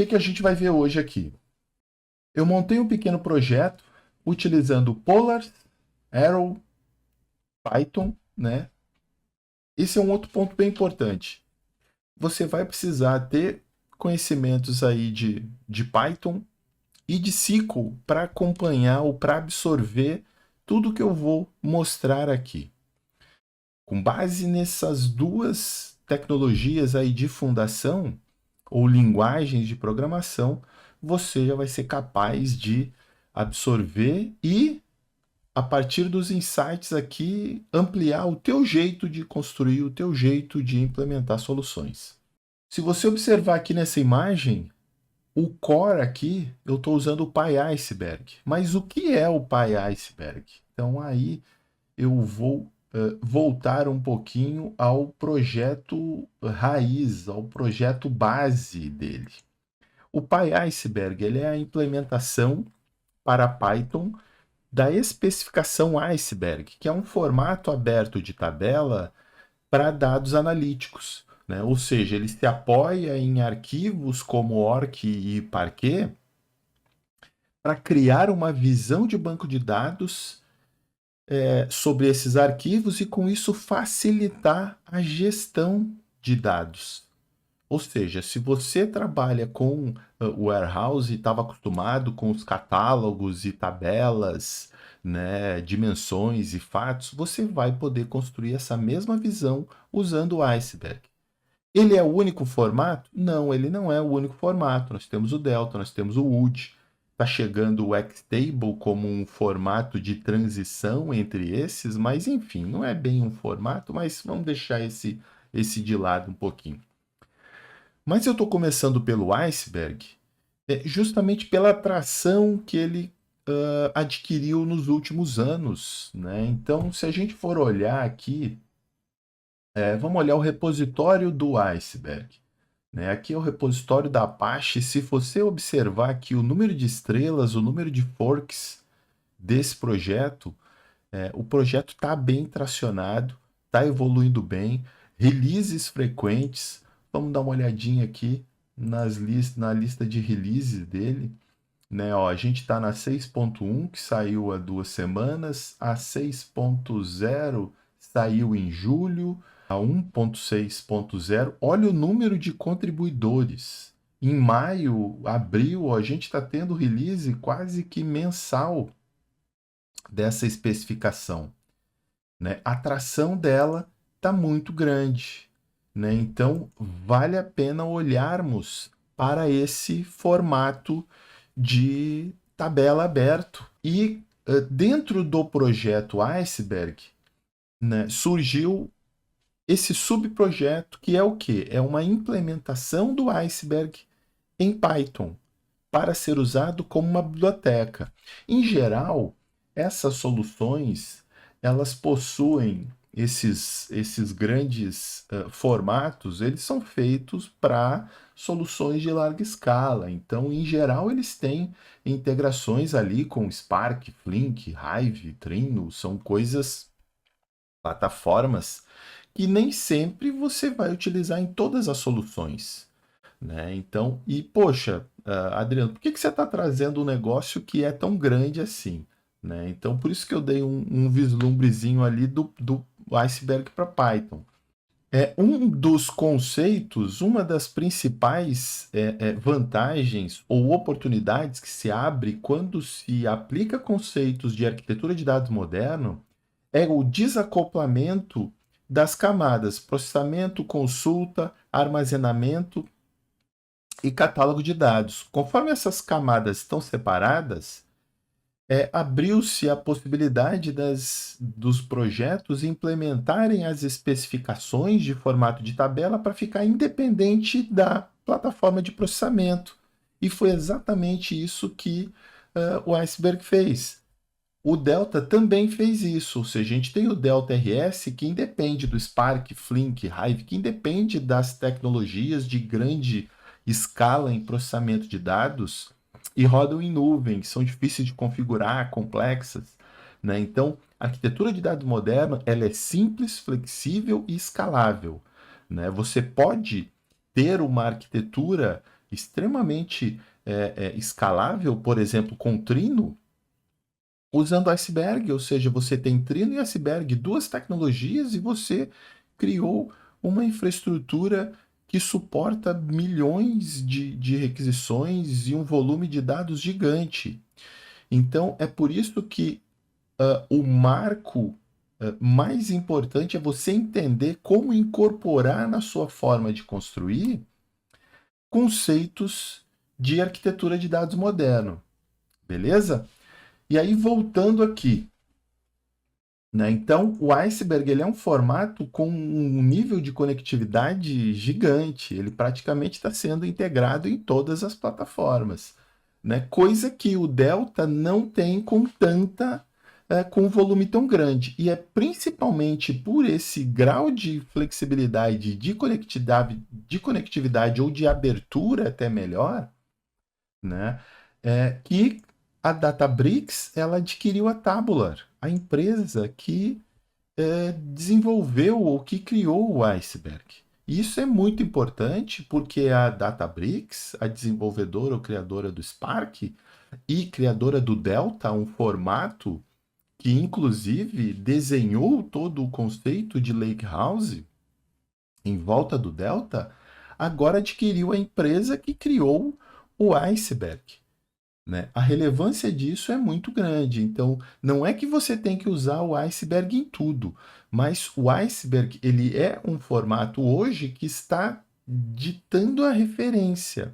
que a gente vai ver hoje aqui? Eu montei um pequeno projeto utilizando Polar, Arrow, Python, né? Esse é um outro ponto bem importante. Você vai precisar ter conhecimentos aí de Python e de SQL para acompanhar ou para absorver tudo que eu vou mostrar aqui. Com base nessas duas tecnologias aí de fundação ou linguagens de programação, você já vai ser capaz de absorver e, a partir dos insights aqui, ampliar o teu jeito de construir, o teu jeito de implementar soluções. Se você observar aqui nessa imagem, o core aqui, eu estou usando o PyIceberg. Mas o que é o PyIceberg? Então aí eu vou voltar um pouquinho ao projeto raiz, ao projeto base dele. O PyIceberg ele é a implementação para Python da especificação Iceberg, que é um formato aberto de tabela para dados analíticos, né? Ou seja, ele se apoia em arquivos como Orc e Parquet para criar uma visão de banco de dados sobre esses arquivos e, com isso, facilitar a gestão de dados. Ou seja, se você trabalha com warehouse e estava acostumado com os catálogos e tabelas, né, dimensões e fatos, você vai poder construir essa mesma visão usando o Iceberg. Ele é o único formato? Não, ele não é o único formato. Nós temos o Delta, nós temos o Wood. Está chegando o Xtable como um formato de transição entre esses, mas enfim, não é bem um formato, mas vamos deixar esse de lado um pouquinho. Mas eu estou começando pelo Iceberg justamente pela atração que ele adquiriu nos últimos anos, né? Então, se a gente for olhar aqui, vamos olhar o repositório do Iceberg, né? Aqui é o repositório da Apache. Se você observar aqui o número de estrelas, o número de forks desse projeto, o projeto está bem tracionado, está evoluindo bem, releases frequentes. Vamos dar uma olhadinha aqui na lista de releases dele. Né? Ó, a gente está na 6.1, que saiu há 2 semanas, a 6.0 saiu em julho, a 1.6.0. Olha o número de contribuidores. Em maio, abril, a gente está tendo release quase que mensal dessa especificação. Né? A atração dela está muito grande. Né? Então, vale a pena olharmos para esse formato de tabela aberto. E dentro do projeto Iceberg, né, surgiu esse subprojeto que é o quê? É uma implementação do Iceberg em Python para ser usado como uma biblioteca. Em geral, essas soluções elas possuem esses grandes formatos, eles são feitos para soluções de larga escala. Então, em geral, eles têm integrações ali com Spark, Flink, Hive, Trino, são coisas, plataformas que nem sempre você vai utilizar em todas as soluções. Né? Então, e poxa, Adriano, por que você está trazendo um negócio que é tão grande assim? Né? Então, por isso que eu dei um vislumbrezinho ali do Iceberg para Python. Um dos conceitos, uma das principais vantagens ou oportunidades que se abre quando se aplica conceitos de arquitetura de dados moderno é o desacoplamento das camadas processamento, consulta, armazenamento e catálogo de dados. Conforme essas camadas estão separadas, abriu-se a possibilidade dos projetos implementarem as especificações de formato de tabela para ficar independente da plataforma de processamento. E foi exatamente isso que o Iceberg fez. O Delta também fez isso, ou seja, a gente tem o Delta RS que independe do Spark, Flink, Hive, que independe das tecnologias de grande escala em processamento de dados e rodam em nuvem, que são difíceis de configurar, complexas. Né? Então, a arquitetura de dados moderna ela é simples, flexível e escalável. Né? Você pode ter uma arquitetura extremamente escalável, por exemplo, com Trino, usando Iceberg, ou seja, você tem Trino e Iceberg, duas tecnologias, e você criou uma infraestrutura que suporta milhões de requisições e um volume de dados gigante. Então, é por isso que o marco mais importante é você entender como incorporar na sua forma de construir conceitos de arquitetura de dados moderno, beleza? E aí, voltando aqui, né? Então, o Iceberg ele é um formato com um nível de conectividade gigante. Ele praticamente está sendo integrado em todas as plataformas, né? Coisa que o Delta não tem com com um volume tão grande. E é principalmente por esse grau de flexibilidade, de conectividade ou de abertura até melhor, né? Que a Databricks ela adquiriu a Tabular, a empresa que desenvolveu ou que criou o Iceberg. Isso é muito importante porque a Databricks, a desenvolvedora ou criadora do Spark e criadora do Delta, um formato que inclusive desenhou todo o conceito de Lakehouse em volta do Delta, agora adquiriu a empresa que criou o Iceberg. Né? A relevância disso é muito grande. Então, não é que você tem que usar o Iceberg em tudo, mas o Iceberg ele é um formato hoje que está ditando a referência.